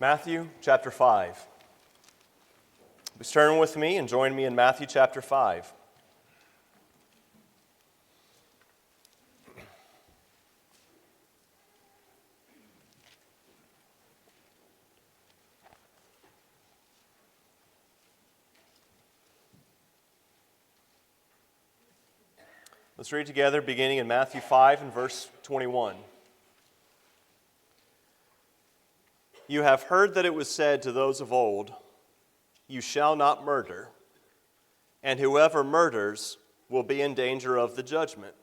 Matthew chapter 5. Please turn with me and join me in Matthew chapter 5. Let's read together beginning in Matthew 5 and verse 21. You have heard that it was said to those of old, "You shall not murder, and whoever murders will be in danger of the judgment.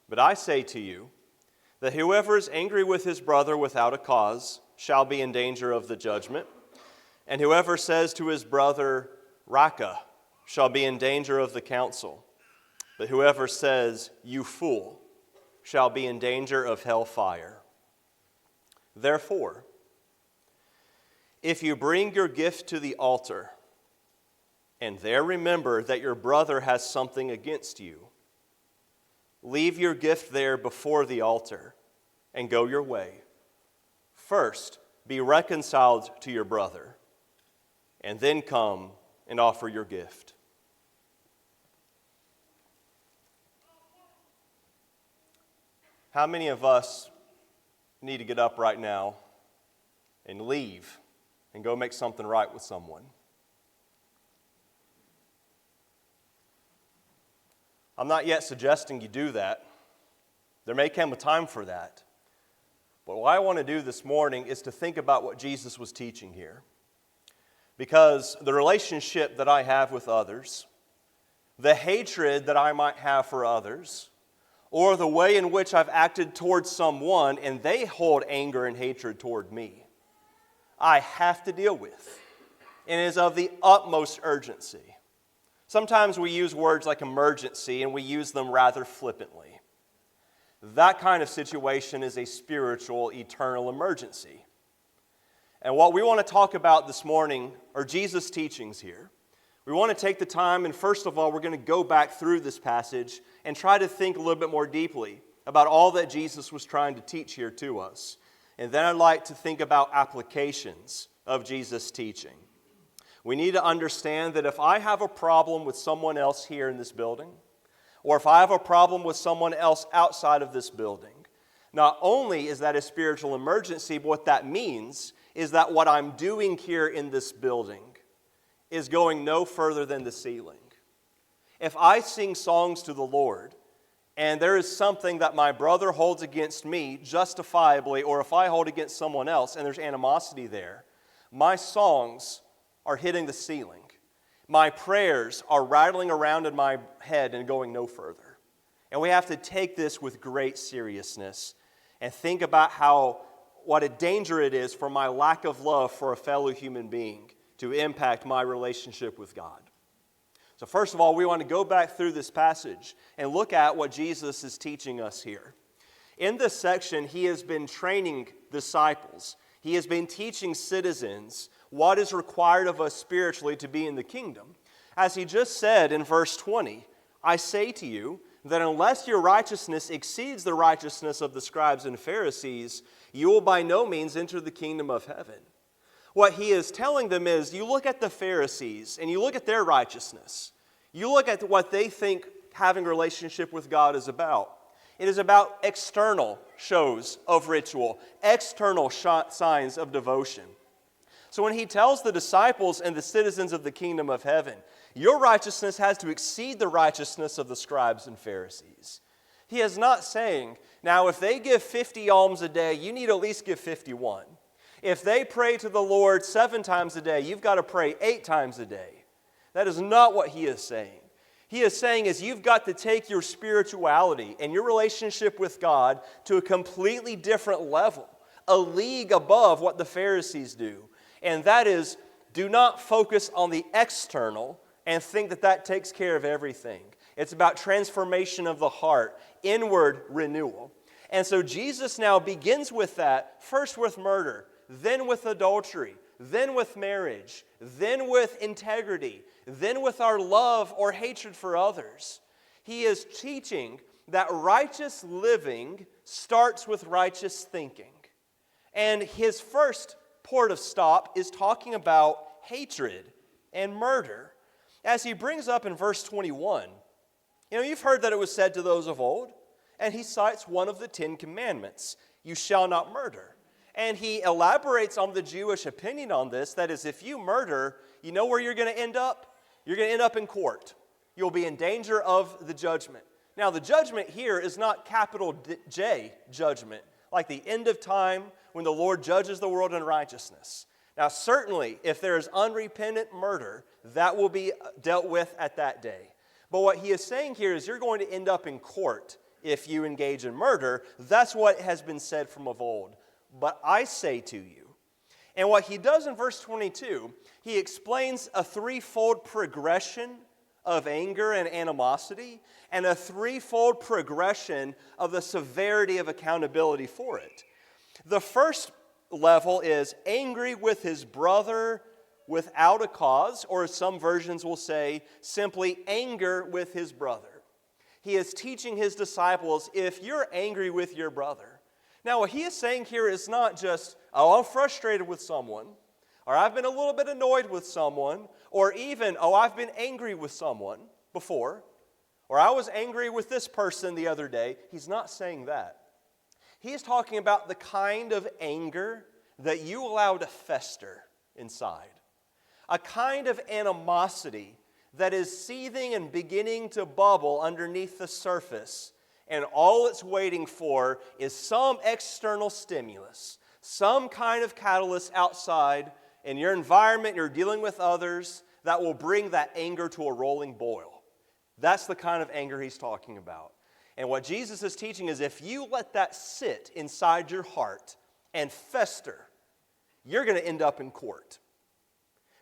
But I say to you that whoever is angry with his brother without a cause shall be in danger of the judgment, and whoever says to his brother, 'Raca,' shall be in danger of the council. But whoever says, 'You fool,' shall be in danger of hell fire. Therefore, if you bring your gift to the altar, and there remember that your brother has something against you, leave your gift there before the altar and go your way. First, be reconciled to your brother, and then come and offer your gift." How many of us need to get up right now and leave and go make something right with someone? I'm not yet suggesting you do that. There may come a time for that. But what I want to do this morning is to think about what Jesus was teaching here. Because the relationship that I have with others, the hatred that I might have for others, or the way in which I've acted towards someone and they hold anger and hatred toward me, I have to deal with, and is of the utmost urgency. Sometimes we use words like emergency, and we use them rather flippantly. That kind of situation is a spiritual, eternal emergency. And what we want to talk about this morning are Jesus' teachings here. We want to take the time, and first of all, we're going to go back through this passage and try to think a little bit more deeply about all that Jesus was trying to teach here to us. And then I'd like to think about applications of Jesus' teaching. We need to understand that if I have a problem with someone else here in this building, or if I have a problem with someone else outside of this building, not only is that a spiritual emergency, but what that means is that what I'm doing here in this building is going no further than the ceiling. If I sing songs to the Lord, and there is something that my brother holds against me justifiably, or if I hold against someone else and there's animosity there, my songs are hitting the ceiling. My prayers are rattling around in my head and going no further. And we have to take this with great seriousness and think about what a danger it is for my lack of love for a fellow human being to impact my relationship with God. So first of all, we want to go back through this passage and look at what Jesus is teaching us here. In this section, he has been training disciples. He has been teaching citizens what is required of us spiritually to be in the kingdom. As he just said in verse 20, "I say to you that unless your righteousness exceeds the righteousness of the scribes and Pharisees, you will by no means enter the kingdom of heaven." What he is telling them is, you look at the Pharisees and you look at their righteousness. You look at what they think having a relationship with God is about. It is about external shows of ritual, external signs of devotion. So when he tells the disciples and the citizens of the kingdom of heaven, your righteousness has to exceed the righteousness of the scribes and Pharisees. He is not saying, now if they give 50 alms a day, you need to at least give 51. If they pray to the Lord 7 times a day, you've got to pray 8 times a day. That is not what he is saying. He is saying is you've got to take your spirituality and your relationship with God to a completely different level, a league above what the Pharisees do. And that is, do not focus on the external and think that that takes care of everything. It's about transformation of the heart, inward renewal. And so Jesus now begins with that, first with murder, then with adultery, then with marriage, then with integrity, then with our love or hatred for others. He is teaching that righteous living starts with righteous thinking. And his first port of stop is talking about hatred and murder. As he brings up in verse 21, you've heard that it was said to those of old, and he cites one of the 10 commandments, you shall not murder. And he elaborates on the Jewish opinion on this, that is, if you murder, you know where you're going to end up? You're going to end up in court. You'll be in danger of the judgment. Now, the judgment here is not capital J judgment, like the end of time when the Lord judges the world in righteousness. Now, certainly, if there is unrepentant murder, that will be dealt with at that day. But what he is saying here is you're going to end up in court if you engage in murder. That's what has been said from of old. But I say to you, and what he does in verse 22, he explains a threefold progression of anger and animosity, and a threefold progression of the severity of accountability for it. The first level is angry with his brother without a cause, or as some versions will say, simply anger with his brother. He is teaching his disciples, if you're angry with your brother. Now, what he is saying here is not just, I'm frustrated with someone, or I've been a little bit annoyed with someone, or even, I've been angry with someone before, or I was angry with this person the other day. He's not saying that. He is talking about the kind of anger that you allow to fester inside. A kind of animosity that is seething and beginning to bubble underneath the surface, and all it's waiting for is some external stimulus, some kind of catalyst outside in your environment, you're dealing with others, that will bring that anger to a rolling boil. That's the kind of anger he's talking about. And what Jesus is teaching is if you let that sit inside your heart and fester, you're going to end up in court.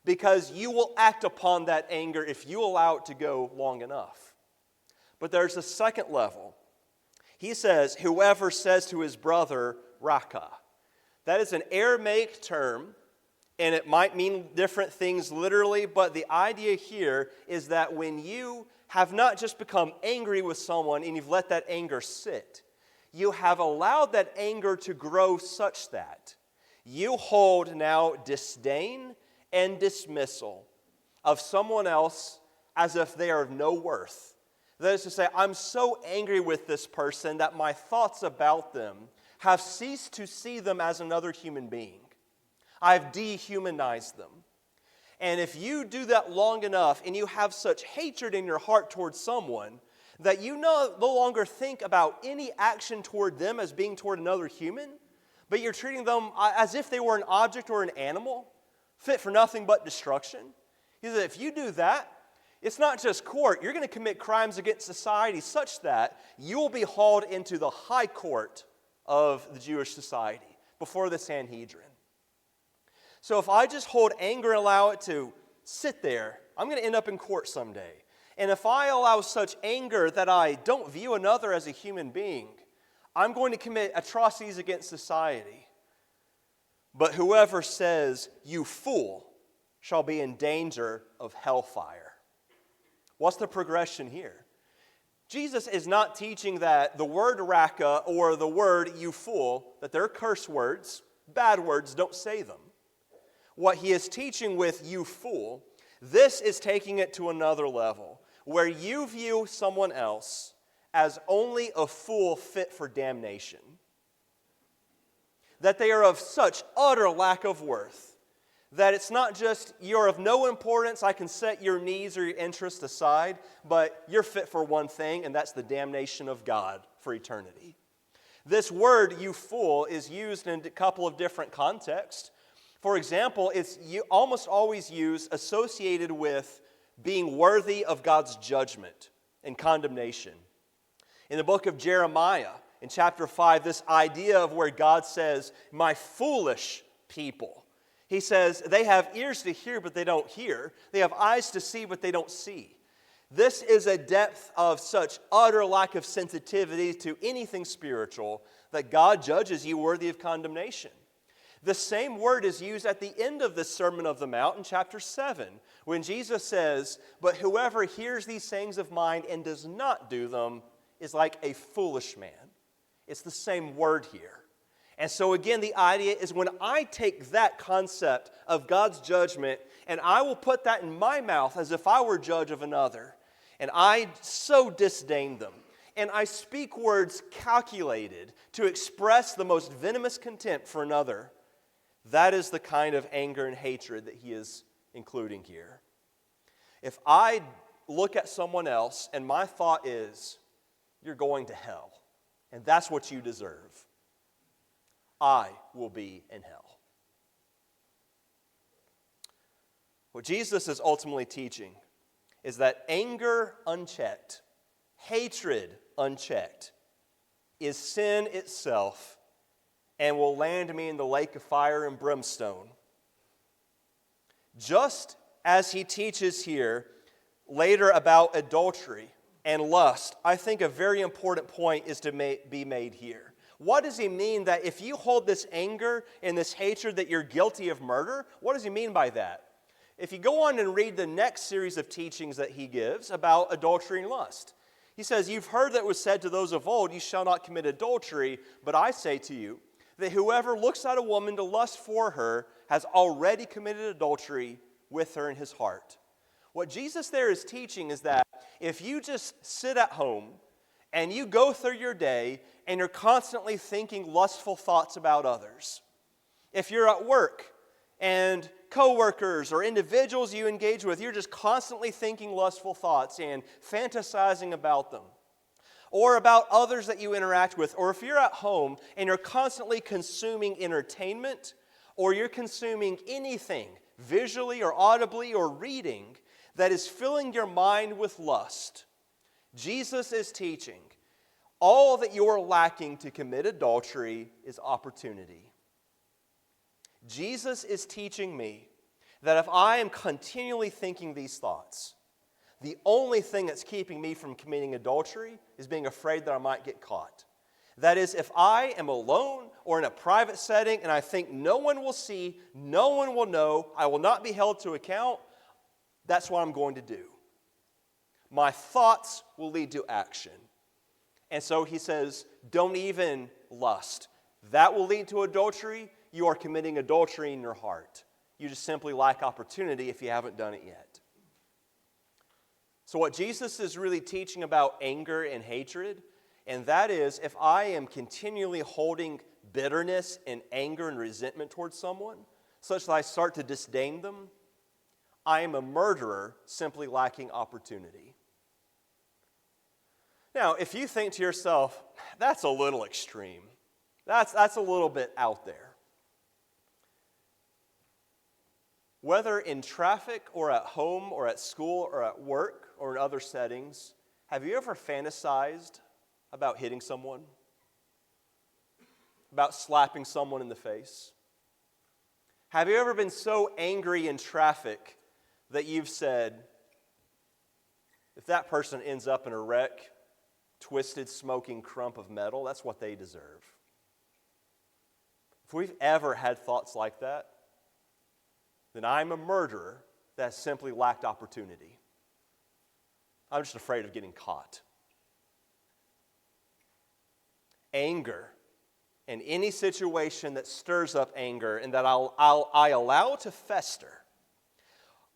Because you will act upon that anger if you allow it to go long enough. But there's a second level. He says, whoever says to his brother, Raka. That is an Aramaic term, and it might mean different things literally, but the idea here is that when you have not just become angry with someone and you've let that anger sit, you have allowed that anger to grow such that you hold now disdain and dismissal of someone else as if they are of no worth. That is to say, I'm so angry with this person that my thoughts about them have ceased to see them as another human being. I've dehumanized them. And if you do that long enough and you have such hatred in your heart towards someone that you no longer think about any action toward them as being toward another human, but you're treating them as if they were an object or an animal, fit for nothing but destruction. He said, if you do that, it's not just court. You're going to commit crimes against society such that you will be hauled into the high court of the Jewish society before the Sanhedrin. So if I just hold anger and allow it to sit there, I'm going to end up in court someday. And if I allow such anger that I don't view another as a human being, I'm going to commit atrocities against society. But whoever says, you fool, shall be in danger of hellfire. What's the progression here? Jesus is not teaching that the word raka or the word you fool, that they're curse words, bad words, don't say them. What he is teaching with you fool, this is taking it to another level, where you view someone else as only a fool fit for damnation. That they are of such utter lack of worth, that it's not just you're of no importance, I can set your needs or your interests aside, but you're fit for one thing, and that's the damnation of God for eternity. This word, you fool, is used in a couple of different contexts. For example, it's almost always used associated with being worthy of God's judgment and condemnation. In the book of Jeremiah, in chapter 5, this idea of where God says, my foolish people. He says, they have ears to hear, but they don't hear. They have eyes to see, but they don't see. This is a depth of such utter lack of sensitivity to anything spiritual that God judges you worthy of condemnation. The same word is used at the end of the Sermon of the Mount in chapter 7, when Jesus says, but whoever hears these sayings of mine and does not do them is like a foolish man. It's the same word here. And so again, the idea is when I take that concept of God's judgment and I will put that in my mouth as if I were judge of another, and I so disdain them, and I speak words calculated to express the most venomous contempt for another, that is the kind of anger and hatred that he is including here. If I look at someone else and my thought is, you're going to hell, and that's what you deserve, I will be in hell. What Jesus is ultimately teaching is that anger unchecked, hatred unchecked, is sin itself and will land me in the lake of fire and brimstone. Just as he teaches here later about adultery and lust, I think a very important point is to be made here. What does he mean that if you hold this anger and this hatred that you're guilty of murder? What does he mean by that? If you go on and read the next series of teachings that he gives about adultery and lust, he says, you've heard that it was said to those of old, you shall not commit adultery, but I say to you that whoever looks at a woman to lust for her has already committed adultery with her in his heart. What Jesus there is teaching is that if you just sit at home and you go through your day and you're constantly thinking lustful thoughts about others, if you're at work and coworkers or individuals you engage with, you're just constantly thinking lustful thoughts and fantasizing about them, or about others that you interact with, or if you're at home and you're constantly consuming entertainment, or you're consuming anything visually or audibly or reading that is filling your mind with lust, Jesus is teaching all that you're lacking to commit adultery is opportunity. Jesus is teaching me that if I am continually thinking these thoughts, the only thing that's keeping me from committing adultery is being afraid that I might get caught. That is, if I am alone or in a private setting and I think no one will see, no one will know, I will not be held to account, that's what I'm going to do. My thoughts will lead to action. And so he says, don't even lust. That will lead to adultery. You are committing adultery in your heart. You just simply lack opportunity if you haven't done it yet. So what Jesus is really teaching about anger and hatred, and that is if I am continually holding bitterness and anger and resentment towards someone, such that I start to disdain them, I am a murderer simply lacking opportunity. Now, if you think to yourself, that's a little extreme, that's a little bit out there. Whether in traffic or at home or at school or at work or in other settings, have you ever fantasized about hitting someone? About slapping someone in the face? Have you ever been so angry in traffic that you've said, if that person ends up in a wreck, twisted, smoking crump of metal, that's what they deserve? If we've ever had thoughts like that, then I'm a murderer that has simply lacked opportunity. I'm just afraid of getting caught. Anger and any situation that stirs up anger and that I allow to fester,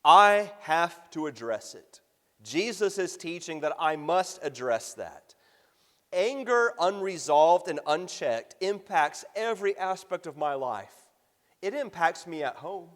I have to address it. Jesus is teaching that I must address that. Anger unresolved and unchecked impacts every aspect of my life. It impacts me at home.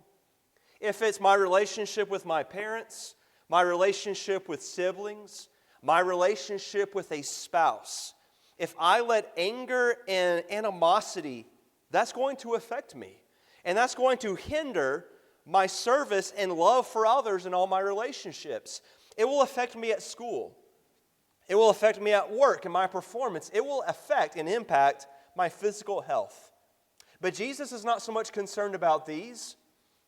If it's my relationship with my parents, my relationship with siblings, my relationship with a spouse, if I let anger and animosity, that's going to affect me. And that's going to hinder my service and love for others in all my relationships. It will affect me at school. It will affect me at work and my performance. It will affect and impact my physical health. But Jesus is not so much concerned about these.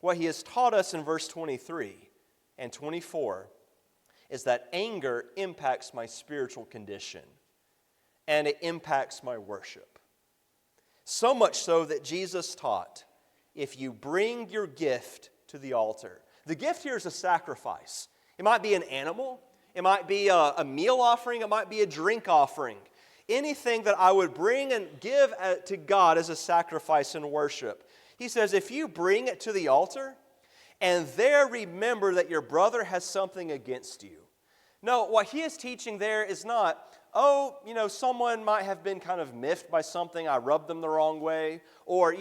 What he has taught us in verse 23 and 24 is that anger impacts my spiritual condition and it impacts my worship. So much so that Jesus taught, if you bring your gift to the altar, the gift here is a sacrifice. It might be an animal, it might be a meal offering, it might be a drink offering. anything that I would bring and give to God as a sacrifice and worship. He says, if you bring it to the altar and there remember that your brother has something against you. No, what he is teaching there is not, someone might have been kind of miffed by something, I rubbed them the wrong way, or,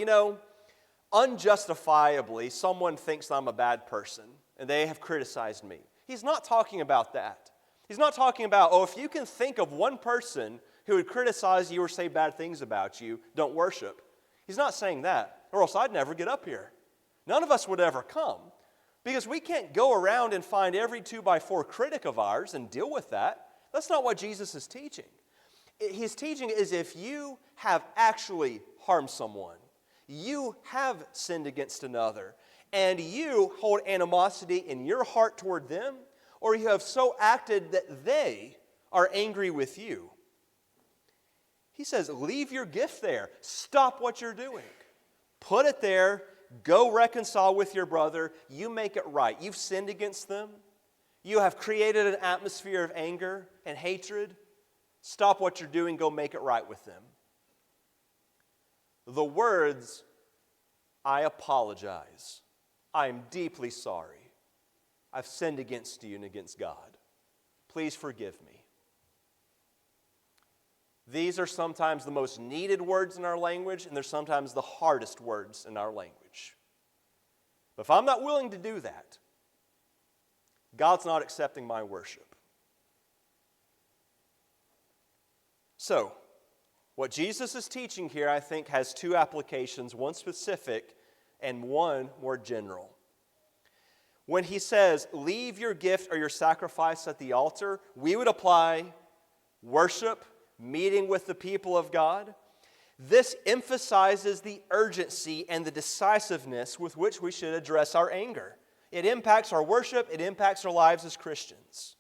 unjustifiably, someone thinks I'm a bad person and they have criticized me. He's not talking about that. He's not talking about, if you can think of one person who would criticize you or say bad things about you, don't worship. He's not saying that, or else I'd never get up here. None of us would ever come, because we can't go around and find every 2x4 critic of ours and deal with that. That's not what Jesus is teaching. His teaching is if you have actually harmed someone, you have sinned against another, and you hold animosity in your heart toward them, or you have so acted that they are angry with you. He says, leave your gift there. Stop what you're doing. Put it there. Go reconcile with your brother. You make it right. You've sinned against them. You have created an atmosphere of anger and hatred. Stop what you're doing. Go make it right with them. The words, I apologize. I am deeply sorry. I've sinned against you and against God. Please forgive me. These are sometimes the most needed words in our language, and they're sometimes the hardest words in our language. But if I'm not willing to do that, God's not accepting my worship. So, what Jesus is teaching here, I think, has two applications, one specific and one more general. When he says, leave your gift or your sacrifice at the altar, we would apply worship, meeting with the people of God. This emphasizes the urgency and the decisiveness with which we should address our anger. It impacts our worship, it impacts our lives as Christians.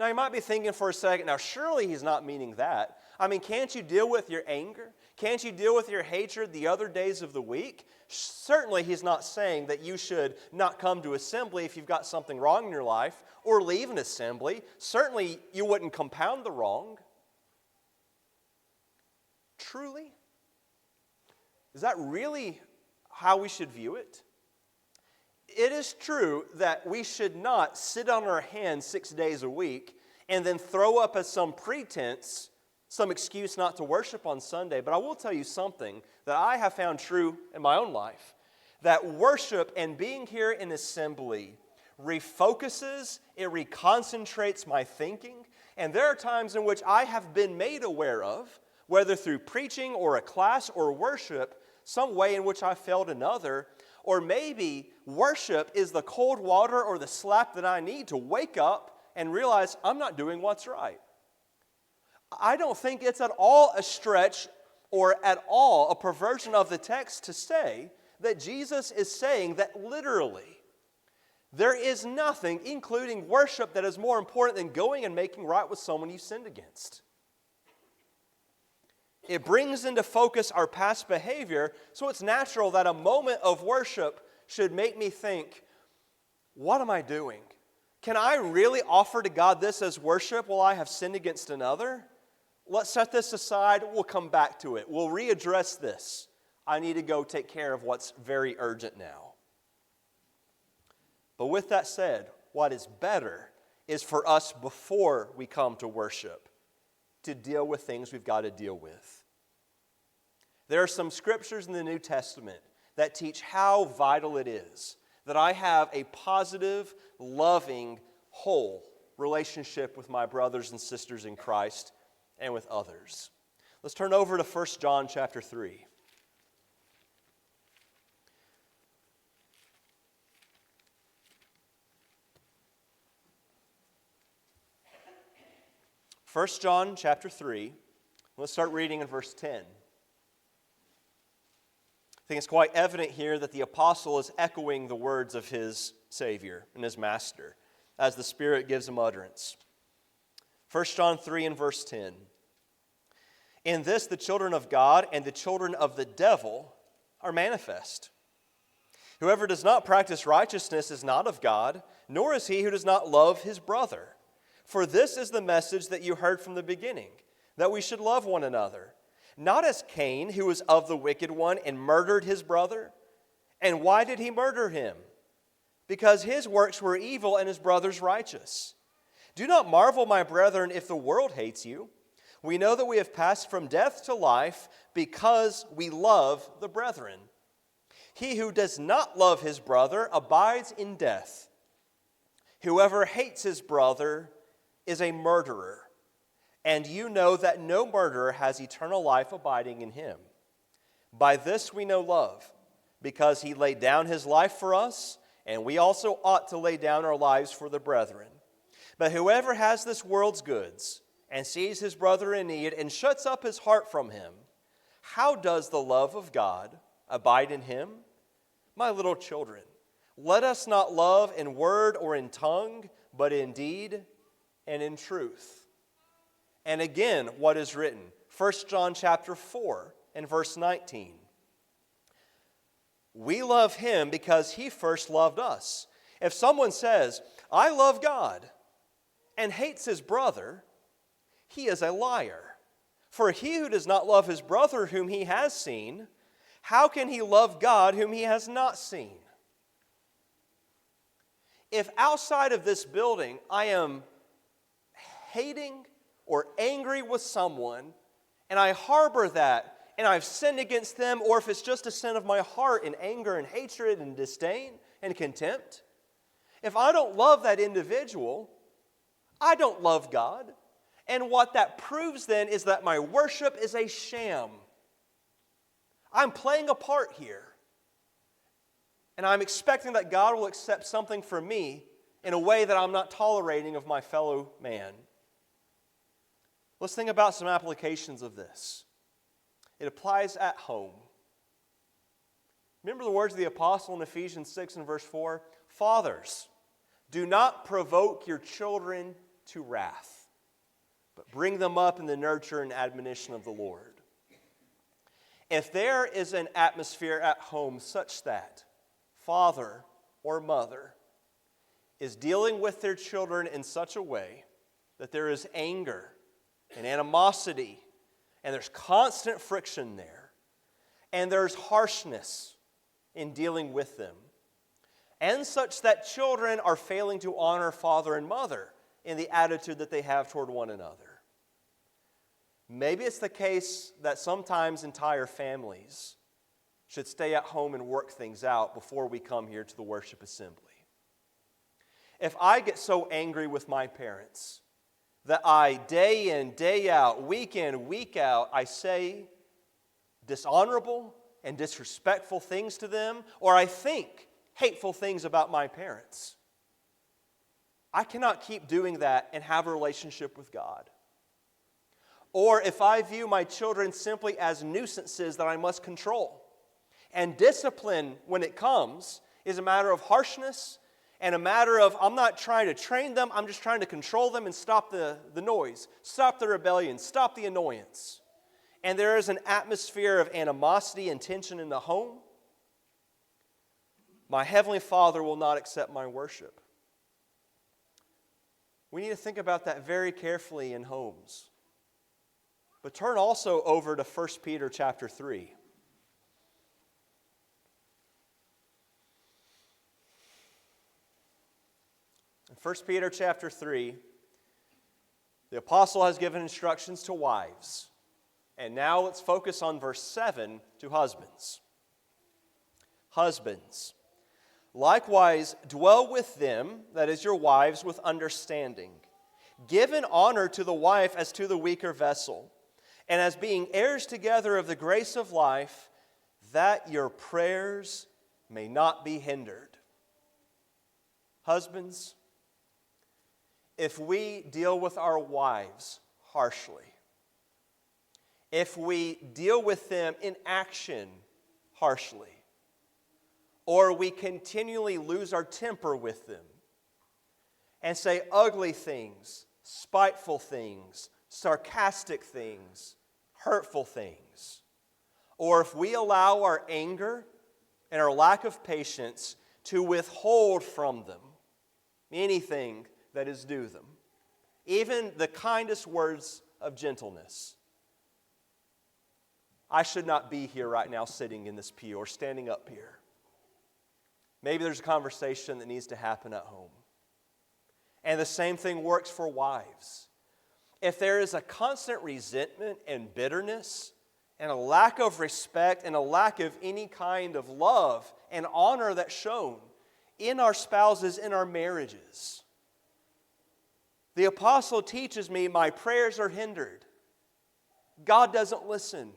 Now you might be thinking for a second, now surely he's not meaning that. I mean, can't you deal with your anger? Can't you deal with your hatred the other days of the week? Certainly he's not saying that you should not come to assembly if you've got something wrong in your life, or leave an assembly. Certainly you wouldn't compound the wrong. Truly? Is that really how we should view it? It is true that we should not sit on our hands 6 days a week and then throw up as some pretense, some excuse not to worship on Sunday. But I will tell you something that I have found true in my own life, that worship and being here in assembly refocuses, it reconcentrates my thinking. And there are times in which I have been made aware of, whether through preaching or a class or worship, some way in which I failed another, or maybe worship is the cold water or the slap that I need to wake up and realize I'm not doing what's right. I don't think it's at all a stretch or at all a perversion of the text to say that Jesus is saying that literally there is nothing, including worship, that is more important than going and making right with someone you sinned against. It brings into focus our past behavior, so it's natural that a moment of worship should make me think, what am I doing? Can I really offer to God this as worship while I have sinned against another? Let's set this aside. We'll come back to it. We'll readdress this. I need to go take care of what's very urgent now. But with that said, what is better is for us before we come to worship to deal with things we've got to deal with. There are some scriptures in the New Testament that teach how vital it is that I have a positive, loving, whole relationship with my brothers and sisters in Christ and with others. Let's turn over to 1 John chapter 3. First John chapter 3, let's start reading in verse 10. I think it's quite evident here that the apostle is echoing the words of his Savior and his Master as the Spirit gives him utterance. 1 John 3 and verse 10. In this the children of God and the children of the devil are manifest. Whoever does not practice righteousness is not of God, nor is he who does not love his brother. For this is the message that you heard from the beginning, that we should love one another, not as Cain, who was of the wicked one and murdered his brother. And why did he murder him? Because his works were evil and his brother's righteous. Do not marvel, my brethren, if the world hates you. We know that we have passed from death to life because we love the brethren. He who does not love his brother abides in death. Whoever hates his brother is a murderer, and you know that no murderer has eternal life abiding in him. By this we know love, because he laid down his life for us, and we also ought to lay down our lives for the brethren. But whoever has this world's goods and sees his brother in need and shuts up his heart from him, how does the love of God abide in him? My little children, let us not love in word or in tongue, but in deed and in truth. And again, what is written? 1 John chapter 4 and verse 19. We love him because he first loved us. If someone says, I love God, and hates his brother, he is a liar. For he who does not love his brother whom he has seen, how can he love God whom he has not seen? If outside of this building I am hating or angry with someone, and I harbor that, and I've sinned against them, or if it's just a sin of my heart in anger and hatred and disdain and contempt, if I don't love that individual, I don't love God. And what that proves then is that my worship is a sham. I'm playing a part here. And I'm expecting that God will accept something from me in a way that I'm not tolerating of my fellow man. Let's think about some applications of this. It applies at home. Remember the words of the apostle in Ephesians 6 and verse 4? Fathers, do not provoke your children to wrath, but bring them up in the nurture and admonition of the Lord. If there is an atmosphere at home such that father or mother is dealing with their children in such a way that there is anger and animosity, and there's constant friction there, and there's harshness in dealing with them, and such that children are failing to honor father and mother in the attitude that they have toward one another. Maybe it's the case that sometimes entire families should stay at home and work things out before we come here to the worship assembly. If I get so angry with my parents that I, day in, day out, week in, week out, I say dishonorable and disrespectful things to them, or I think hateful things about my parents, I cannot keep doing that and have a relationship with God. Or if I view my children simply as nuisances that I must control, and discipline, when it comes, is a matter of harshness and a matter of, I'm not trying to train them, I'm just trying to control them and stop the noise, stop the rebellion, stop the annoyance. And there is an atmosphere of animosity and tension in the home, my Heavenly Father will not accept my worship. We need to think about that very carefully in homes. But turn also over to 1 Peter chapter 3. In 1 Peter chapter 3, the apostle has given instructions to wives. And now let's focus on verse 7 to husbands. Husbands, likewise dwell with them, that is your wives, with understanding. Give an honor to the wife as to the weaker vessel, and as being heirs together of the grace of life, that your prayers may not be hindered. Husbands, if we deal with our wives harshly, if we deal with them in action harshly, or we continually lose our temper with them and say ugly things, spiteful things, sarcastic things, hurtful things, or if we allow our anger and our lack of patience to withhold from them anything that is due them, even the kindest words of gentleness. I should not be here right now sitting in this pew or standing up here. Maybe there's a conversation that needs to happen at home. And the same thing works for wives. If there is a constant resentment and bitterness and a lack of respect and a lack of any kind of love and honor that's shown in our spouses, in our marriages, the apostle teaches me my prayers are hindered. God doesn't listen.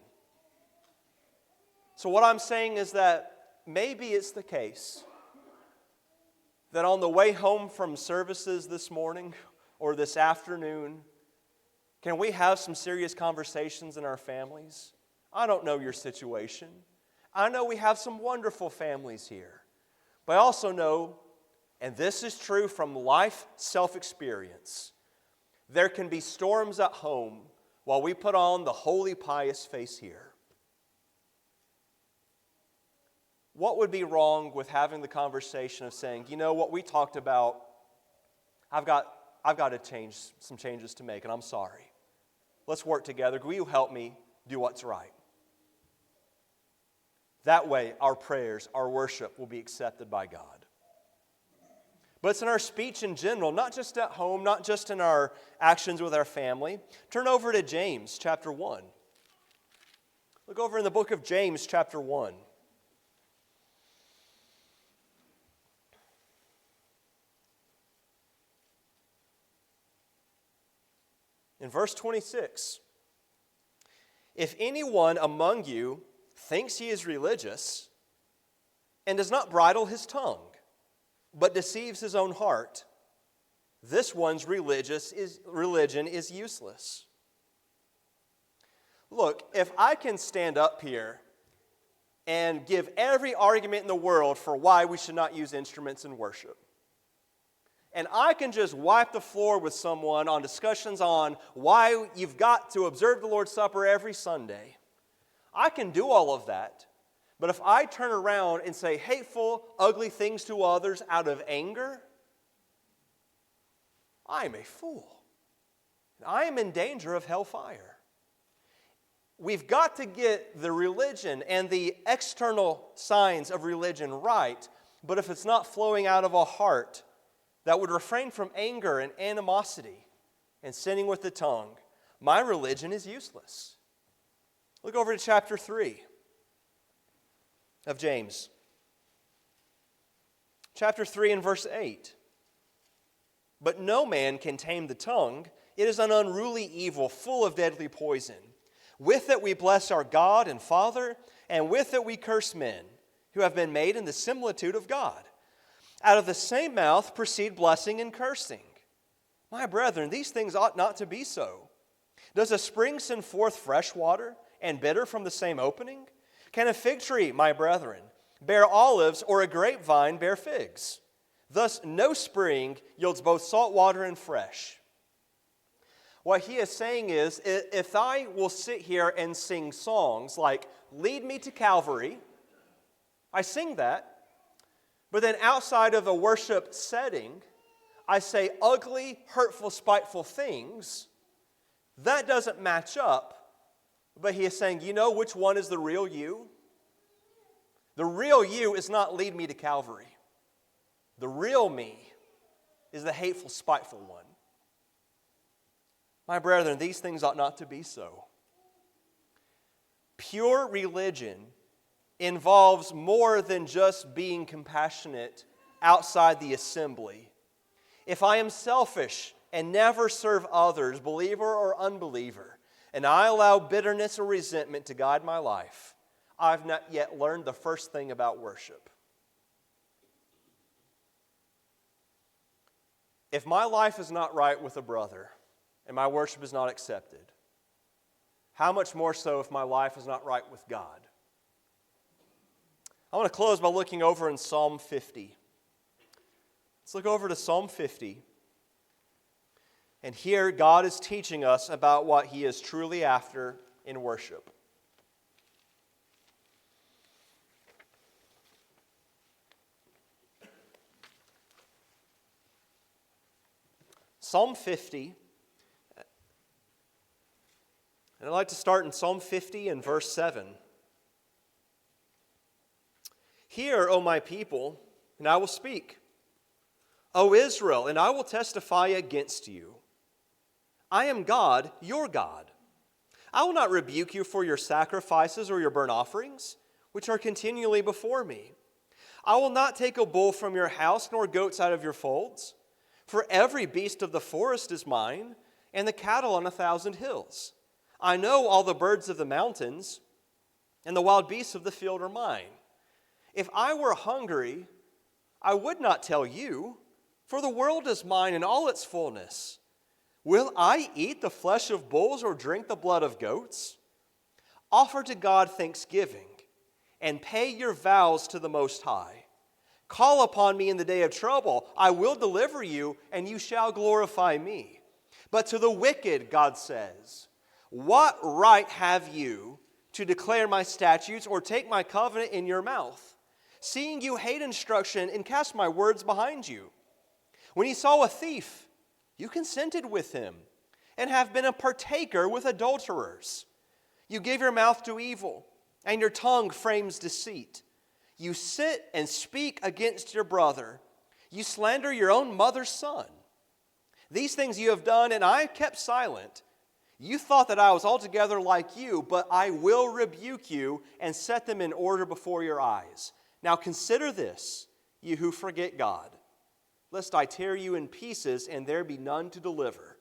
So what I'm saying is that maybe it's the case that on the way home from services this morning or this afternoon, can we have some serious conversations in our families? I don't know your situation. I know we have some wonderful families here. But I also know, and this is true from life self-experience, there can be storms at home while we put on the holy, pious face here. What would be wrong with having the conversation of saying, you know what we talked about, I've got to change some changes to make, and I'm sorry. Let's work together. Will you help me do what's right? That way, our prayers, our worship will be accepted by God. But it's in our speech in general, not just at home, not just in our actions with our family. Turn over to James chapter 1. Look over in the book of James chapter 1. In verse 26, if anyone among you thinks he is religious and does not bridle his tongue, but deceives his own heart, this one's religion is useless. Look, if I can stand up here and give every argument in the world for why we should not use instruments in worship, and I can just wipe the floor with someone on discussions on why you've got to observe the Lord's Supper every Sunday, I can do all of that. But if I turn around and say hateful, ugly things to others out of anger, I am a fool. I am in danger of hellfire. We've got to get the religion and the external signs of religion right, but if it's not flowing out of a heart that would refrain from anger and animosity and sinning with the tongue, my religion is useless. Look over to chapter 3 of James. Chapter 3 and verse 8. But no man can tame the tongue. It is an unruly evil, full of deadly poison. With it we bless our God and Father, and with it we curse men, who have been made in the similitude of God. Out of the same mouth proceed blessing and cursing. My brethren, these things ought not to be so. Does a spring send forth fresh water and bitter from the same opening? Can a fig tree, my brethren, bear olives, or a grapevine bear figs? Thus no spring yields both salt water and fresh. What he is saying is, if I will sit here and sing songs like Lead Me to Calvary, I sing that, but then outside of a worship setting, I say ugly, hurtful, spiteful things, that doesn't match up. But he is saying, you know which one is the real you? The real you is not lead me to Calvary. The real me is the hateful, spiteful one. My brethren, these things ought not to be so. Pure religion involves more than just being compassionate outside the assembly. If I am selfish and never serve others, believer or unbeliever, and I allow bitterness or resentment to guide my life, I've not yet learned the first thing about worship. If my life is not right with a brother and my worship is not accepted, how much more so if my life is not right with God? I want to close by looking over in Psalm 50. Let's look over to Psalm 50. And here God is teaching us about what He is truly after in worship. Psalm 50 And I'd like to start in Psalm 50 and verse 7. Hear, O my people, and I will speak. O Israel, and I will testify against you. I am God, your God. I will not rebuke you for your sacrifices or your burnt offerings, which are continually before me. I will not take a bull from your house, nor goats out of your folds. For every beast of the forest is mine, and the cattle on 1,000 hills. I know all the birds of the mountains, and the wild beasts of the field are mine. If I were hungry, I would not tell you, for the world is mine and all its fullness. Will I eat the flesh of bulls or drink the blood of goats? Offer to God thanksgiving, and pay your vows to the Most High. Call upon me in the day of trouble. I will deliver you, and you shall glorify me. But to the wicked, God says, what right have you to declare my statutes or take my covenant in your mouth, seeing you hate instruction and cast my words behind you? When you saw a thief, you consented with him, and have been a partaker with adulterers. You give your mouth to evil, and your tongue frames deceit. You sit and speak against your brother. You slander your own mother's son. These things you have done, and I kept silent. You thought that I was altogether like you, but I will rebuke you and set them in order before your eyes. Now consider this, you who forget God, lest I tear you in pieces and there be none to deliver.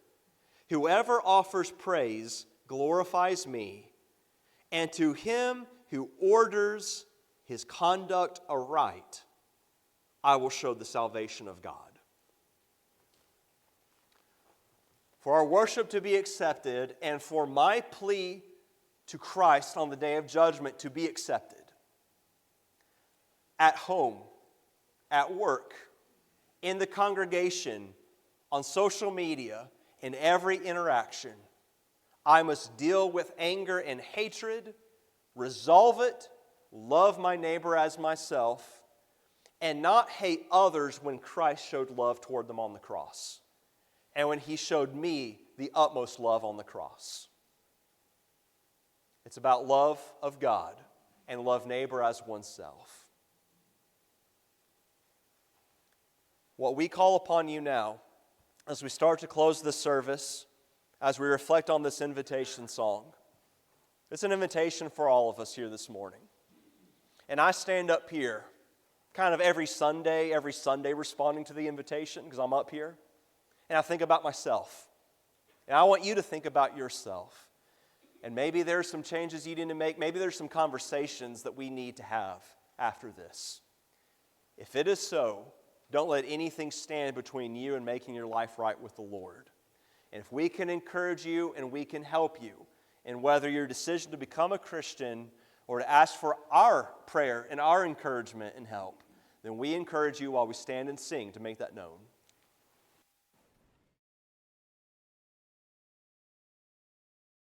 Whoever offers praise glorifies me, and to him who orders his conduct aright, I will show the salvation of God. For our worship to be accepted, and for my plea to Christ on the day of judgment to be accepted, at home, at work, in the congregation, on social media, in every interaction, I must deal with anger and hatred, resolve it, love my neighbor as myself, and not hate others when Christ showed love toward them on the cross, and when he showed me the utmost love on the cross. It's about love of God and love neighbor as oneself. What we call upon you now, as we start to close this service, as we reflect on this invitation song, it's an invitation for all of us here this morning. And I stand up here kind of every Sunday responding to the invitation because I'm up here. And I think about myself. And I want you to think about yourself. And maybe there's some changes you need to make. Maybe there's some conversations that we need to have after this. If it is so, don't let anything stand between you and making your life right with the Lord. And if we can encourage you and we can help you in whether your decision to become a Christian or to ask for our prayer and our encouragement and help, then we encourage you while we stand and sing to make that known.